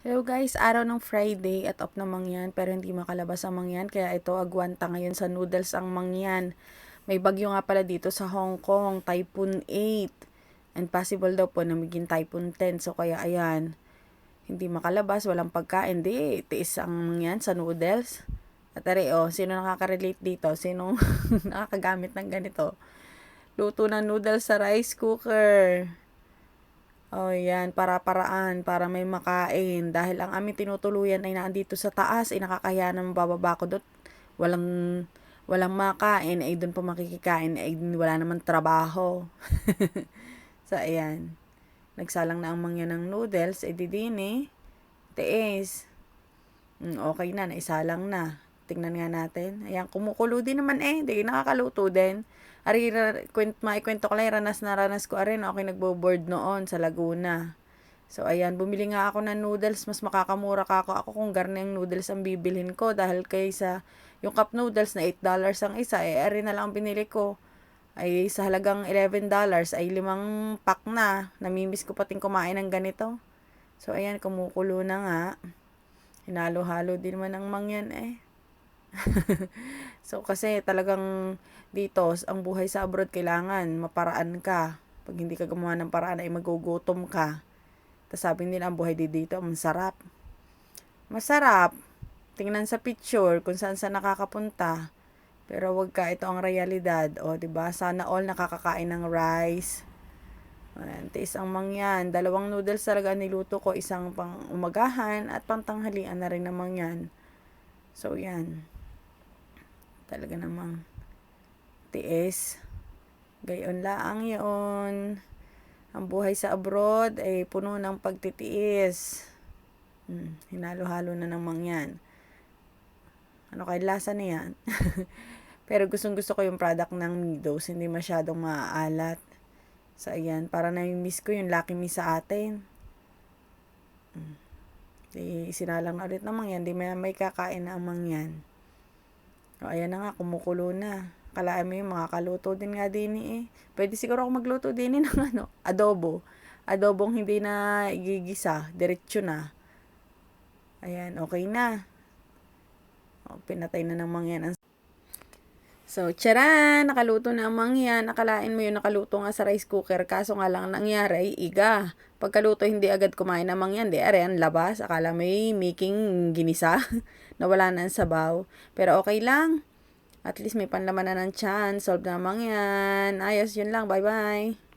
Hello guys, araw ng Friday at off na mangyan pero hindi makalabas ang mangyan kaya ito agwanta ngayon sa noodles ang mangyan. May bagyo nga pala dito sa Hong Kong, Typhoon 8 and possible daw po na maging Typhoon 10 so kaya ayan, hindi makalabas, walang pagkain, di tiis ang mangyan sa noodles. At sino nakaka-relate dito? Sino nakakagamit ng ganito? Luto ng noodles sa rice cooker. Oh, yan, para-paraan, para may makain. Dahil ang aming tinutuluyan ay naandito sa taas, ay nakakaya ng bababa ko doon. Walang, walang makain, ay doon pa makikikain, ay wala naman trabaho. So, ayan. Nagsalang na ang mangyan ng noodles, ay didini. Tiis. Okay na, naisalang na. Tingnan nga natin. Ayan, kumukulo din naman di nakakaluto din. Ari, maikwento ko lang, ranas ko rin. Okay, nagbo-board noon sa Laguna. So, ayan, bumili nga ako ng noodles. Mas makakamura ka ako kung garneng noodles ang bibilhin ko. Dahil kaysa yung cup noodles na $8 ang isa, ari na lang ang binili ko. Ay, sa halagang $11, ay 5 pack na. Namimiss ko pating kumain ng ganito. So, ayan, kumukulo na nga. Hinalo-halo din naman ang mangyan So, kasi talagang dito, ang buhay sa abroad, kailangan maparaan ka. Pag hindi ka gumawa ng paraan, ay magugutom ka. Tapos sabi nila, ang buhay dito, masarap. Masarap. Tingnan sa picture kung saan nakakapunta. Pero wag ka, ito ang realidad. O, diba? Sana all nakakakain ng rice. Ayan, tiis ang mangyan. 2 noodles talaga niluto ko. Isang pang umagahan at pang tanghalian na rin namang yan. So, yan. Talaga namang tiis. Gayon laang yun. Ang buhay sa abroad ay puno ng pagtitiis. Hinalo-halo na namang yan. Ano kaya lasa na yan? Pero gustong gusto ko yung product ng Midos. Hindi masyadong maaalat. So, ayan. Para na-miss ko yung Lucky Me sa atin. Di sinalang na ulit namang yan. Di may kakain na amang yan. O, ayan na nga, kumukulo na. Kalaan mo yung makakaluto din nga din Pwede siguro ako magluto din ng adobo. Adobong hindi na igigisa, diretso na. Ayan, okay na. O, pinatay na ng mangyan. So, tsaran! Nakaluto na ang mangyan. Nakalain mo yun, nakaluto nga sa rice cooker. Kaso nga lang nangyari, iga. Pagkaluto, hindi agad kumain ng mangyan. Di, ayan, labas. Akala may making ginisa. Nawala na ang sabaw. Pero okay lang. At least may panlaman na ng tiyan. Solve na ang mangyan. Ayos, yun lang. Bye-bye.